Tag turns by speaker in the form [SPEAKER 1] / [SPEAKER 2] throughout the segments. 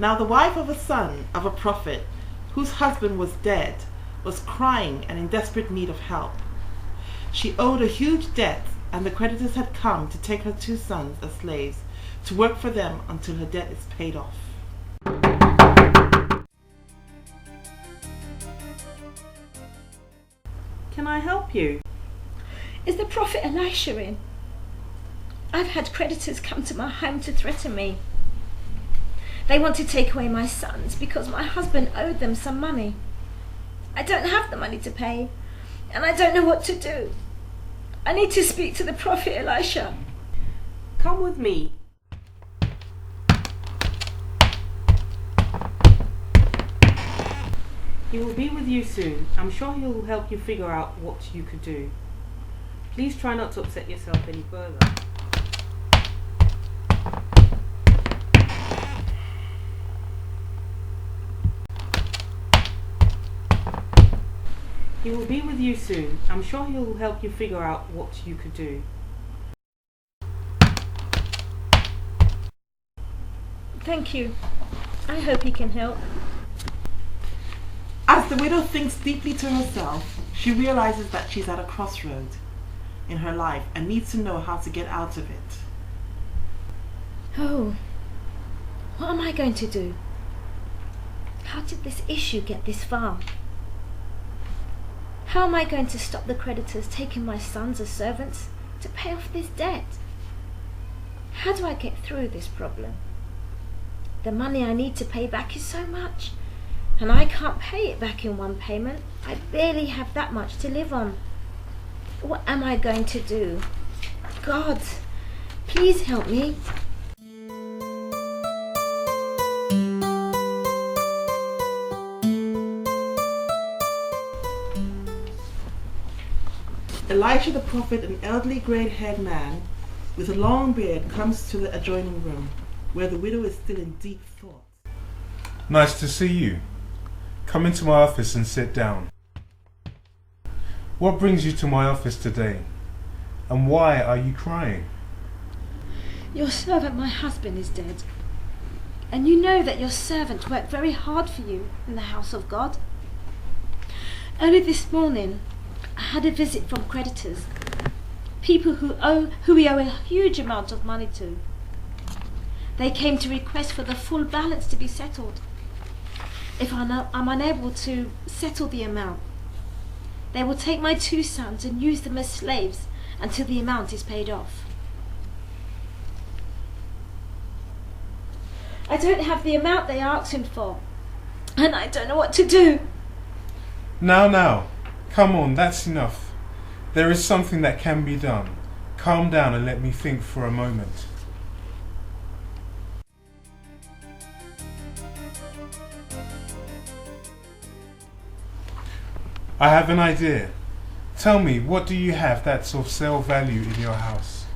[SPEAKER 1] Now the wife of a son of a prophet, whose husband was dead, was crying and in desperate need of help. She owed a huge debt, and the creditors had come to take her 2 sons as slaves to work for them until her debt is paid off. Can I help you?
[SPEAKER 2] Is the prophet Elisha in? I've had creditors come to my home to threaten me. They want to take away my sons because my husband owed them some money. I don't have the money to pay, and I don't know what to do. I need to speak to the prophet Elisha.
[SPEAKER 1] Come with me. He will be with you soon. I'm sure he will help you figure out what you could do. Please try not to upset yourself any further. He will be with you soon. I'm sure he will help you figure out what you could do.
[SPEAKER 2] Thank you. I hope he can help.
[SPEAKER 1] As the widow thinks deeply to herself, she realizes that she's at a crossroad in her life and needs to know how to get out of it.
[SPEAKER 2] Oh, what am I going to do? How did this issue get this far? How am I going to stop the creditors taking my sons as servants to pay off this debt? How do I get through this problem? The money I need to pay back is so much, and I can't pay it back in one payment. I barely have that much to live on. What am I going to do? God, please help me.
[SPEAKER 1] Elisha the prophet, an elderly grey-haired man with a long beard, comes to the adjoining room, where the widow is still in deep thought.
[SPEAKER 3] Nice to see you. Come into my office and sit down. What brings you to my office today? And why are you crying?
[SPEAKER 2] Your servant, my husband, is dead. And you know that your servant worked very hard for you in the house of God. Early this morning, I had a visit from creditors, people who we owe a huge amount of money to. They came to request for the full balance to be settled. If I'm unable to settle the amount, they will take my 2 sons and use them as slaves until the amount is paid off. I don't have the amount they are asking for, and I don't know what to do.
[SPEAKER 3] Now, come on, that's enough. There is something that can be done. Calm down and let me think for a moment. I have an idea. Tell me, what do you have that's of sale value in your house?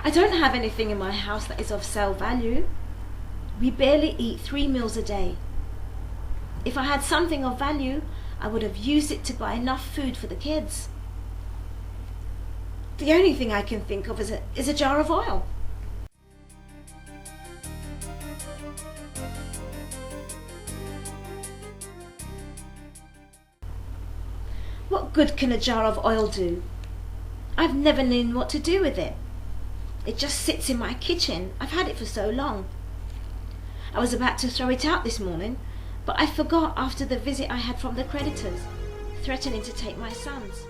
[SPEAKER 2] I don't have anything in my house that is of sale value. We barely eat 3 meals a day. If I had something of value, I would have used it to buy enough food for the kids. The only thing I can think of is a jar of oil. What good can a jar of oil do? I've never known what to do with it. It just sits in my kitchen. I've had it for so long. I was about to throw it out this morning, but I forgot after the visit I had from the creditors, threatening to take my sons.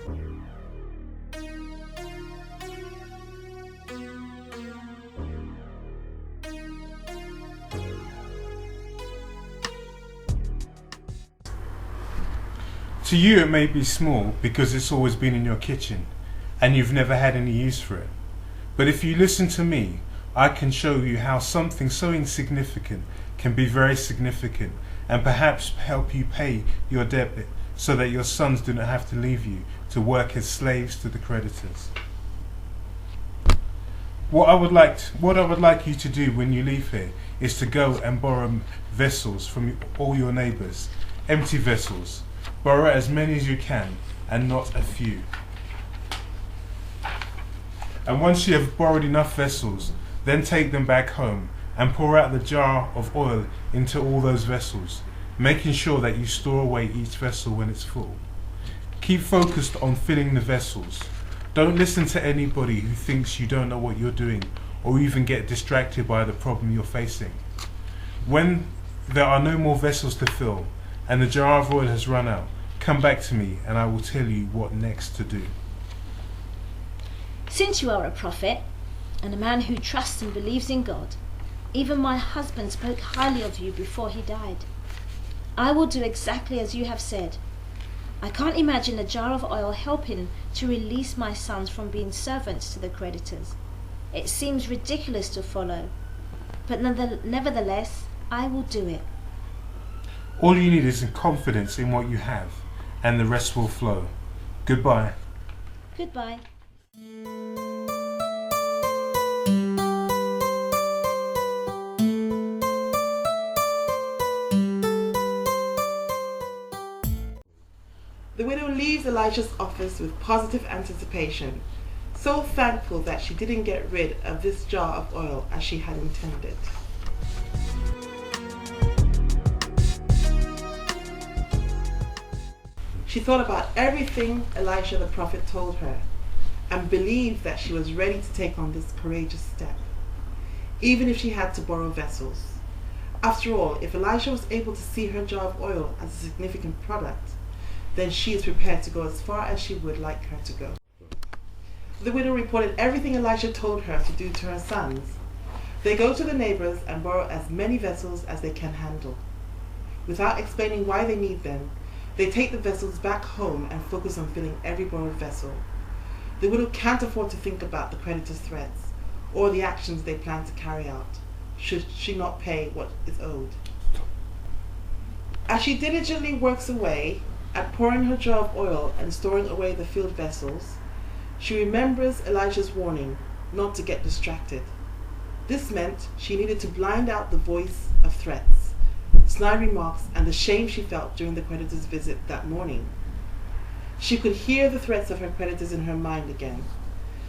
[SPEAKER 3] To you it may be small because it's always been in your kitchen and you've never had any use for it. But if you listen to me, I can show you how something so insignificant can be very significant and perhaps help you pay your debt so that your sons do not have to leave you to work as slaves to the creditors. What I would like you to do when you leave here is to go and borrow vessels from all your neighbours, empty vessels. Borrow as many as you can and not a few. And once you have borrowed enough vessels, then take them back home and pour out the jar of oil into all those vessels, making sure that you store away each vessel when it's full. Keep focused on filling the vessels. Don't listen to anybody who thinks you don't know what you're doing or even get distracted by the problem you're facing. When there are no more vessels to fill and the jar of oil has run out, come back to me and I will tell you what next to do.
[SPEAKER 2] Since you are a prophet and a man who trusts and believes in God, even my husband spoke highly of you before he died. I will do exactly as you have said. I can't imagine a jar of oil helping to release my sons from being servants to the creditors. It seems ridiculous to follow, but nevertheless, I will do it.
[SPEAKER 3] All you need is confidence in what you have, and the rest will flow. Goodbye.
[SPEAKER 2] Goodbye.
[SPEAKER 1] The widow leaves Elisha's office with positive anticipation, so thankful that she didn't get rid of this jar of oil as she had intended. She thought about everything Elisha the prophet told her and believed that she was ready to take on this courageous step, even if she had to borrow vessels. After all, if Elisha was able to see her jar of oil as a significant product, then she is prepared to go as far as she would like her to go. The widow reported everything Elisha told her to do to her sons. They go to the neighbors and borrow as many vessels as they can handle. Without explaining why they need them, they take the vessels back home and focus on filling every borrowed vessel. The widow can't afford to think about the creditor's threats or the actions they plan to carry out should she not pay what is owed. As she diligently works away at pouring her jar of oil and storing away the filled vessels, she remembers Elisha's warning not to get distracted. This meant she needed to blind out the voice of threats, snide remarks, and the shame she felt during the creditor's visit that morning. She could hear the threats of her creditors in her mind again.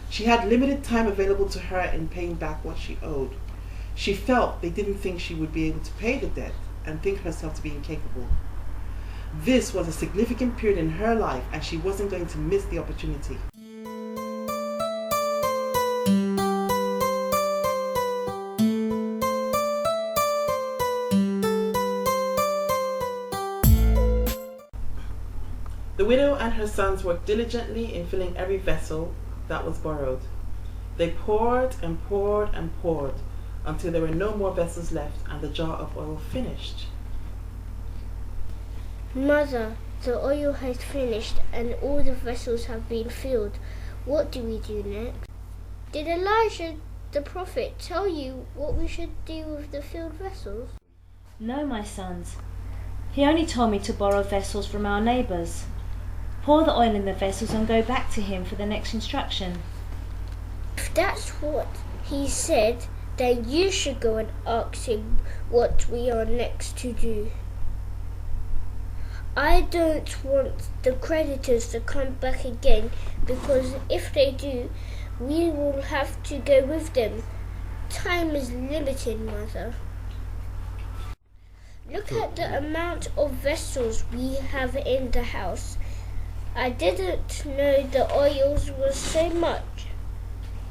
[SPEAKER 1] She had limited time available to her in paying back what she owed. She felt they didn't think she would be able to pay the debt and think herself to be incapable. This was a significant period in her life and she wasn't going to miss the opportunity. The widow and her sons worked diligently in filling every vessel that was borrowed. They poured and poured and poured until there were no more vessels left and the jar of oil finished.
[SPEAKER 4] Mother, the oil has finished and all the vessels have been filled. What do we do next? Did Elijah the prophet tell you what we should do with the filled vessels?
[SPEAKER 2] No, my sons. He only told me to borrow vessels from our neighbours. Pour the oil in the vessels and go back to him for the next instruction.
[SPEAKER 4] If that's what he said, then you should go and ask him what we are next to do. I don't want the creditors to come back again, because if they do, we will have to go with them. Time is limited, Mother. Look at the amount of vessels we have in the house. I didn't know the oils was so much.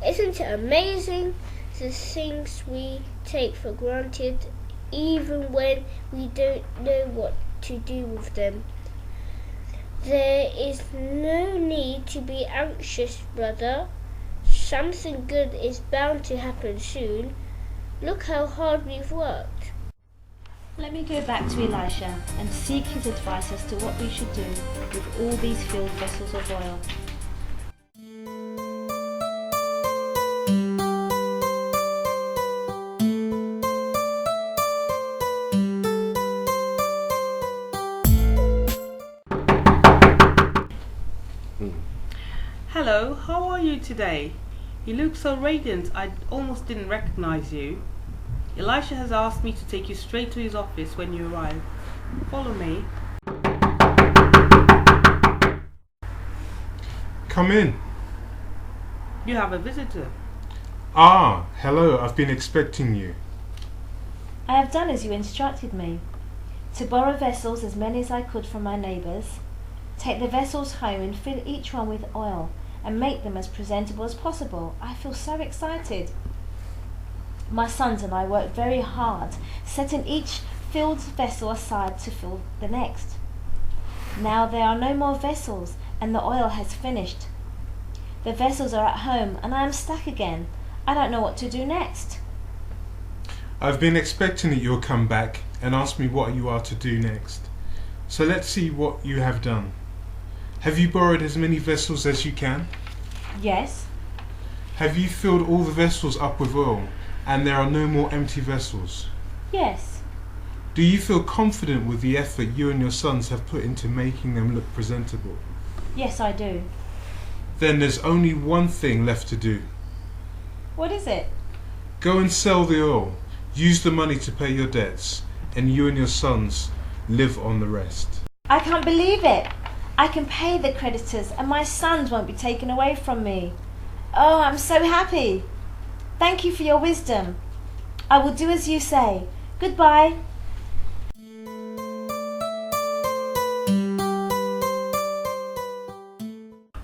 [SPEAKER 4] Isn't it amazing, the things we take for granted, even when we don't know what to do with them? There is no need to be anxious, brother. Something good is bound to happen soon. Look how hard we've worked.
[SPEAKER 2] Let me go back to Elisha and seek his advice as to what we should do with all these filled vessels of oil.
[SPEAKER 1] Hello, how are you today? You look so radiant I almost didn't recognize you. Elisha has asked me to take you straight to his office when you arrive. Follow me.
[SPEAKER 3] Come in.
[SPEAKER 1] You have a visitor.
[SPEAKER 3] Ah, hello, I've been expecting you.
[SPEAKER 2] I have done as you instructed me, to borrow vessels as many as I could from my neighbours, take the vessels home and fill each one with oil, and make them as presentable as possible. I feel so excited. My sons and I worked very hard, setting each filled vessel aside to fill the next. Now there are no more vessels, and the oil has finished. The vessels are at home, and I am stuck again. I don't know what to do next.
[SPEAKER 3] I've been expecting that you'll come back and ask me what you are to do next. So let's see what you have done. Have you borrowed as many vessels as you can?
[SPEAKER 2] Yes.
[SPEAKER 3] Have you filled all the vessels up with oil, and there are no more empty vessels?
[SPEAKER 2] Yes.
[SPEAKER 3] Do you feel confident with the effort you and your sons have put into making them look presentable?
[SPEAKER 2] Yes, I do.
[SPEAKER 3] Then there's only one thing left to do.
[SPEAKER 2] What is it?
[SPEAKER 3] Go and sell the oil, use the money to pay your debts, and you and your sons live on the rest.
[SPEAKER 2] I can't believe it. I can pay the creditors and my sons won't be taken away from me. Oh, I'm so happy. Thank you for your wisdom. I will do as you say. Goodbye.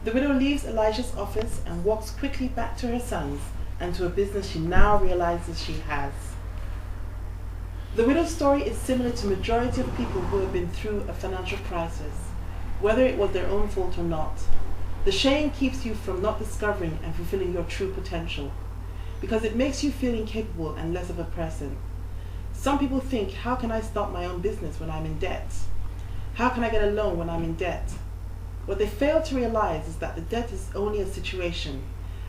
[SPEAKER 1] The widow leaves Elisha's office and walks quickly back to her sons and to a business she now realizes she has. The widow's story is similar to the majority of people who have been through a financial crisis, whether it was their own fault or not. The shame keeps you from not discovering and fulfilling your true potential, because it makes you feel incapable and less of a person. Some people think, how can I start my own business when I'm in debt? How can I get a loan when I'm in debt? What they fail to realize is that the debt is only a situation,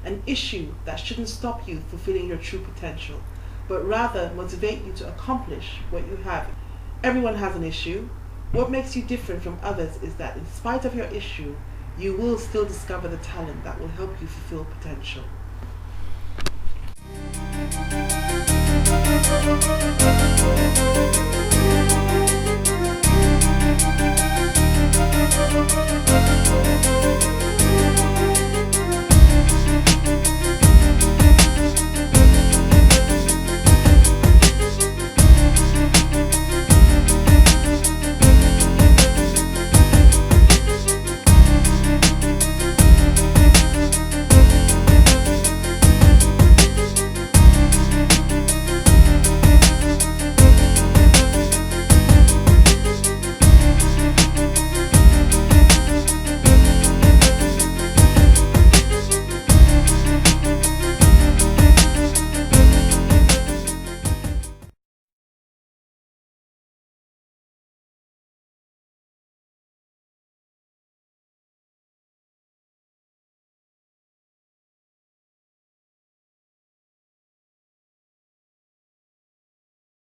[SPEAKER 1] an issue that shouldn't stop you fulfilling your true potential, but rather motivate you to accomplish what you have. Everyone has an issue. What makes you different from others is that in spite of your issue, you will still discover the talent that will help you fulfill potential.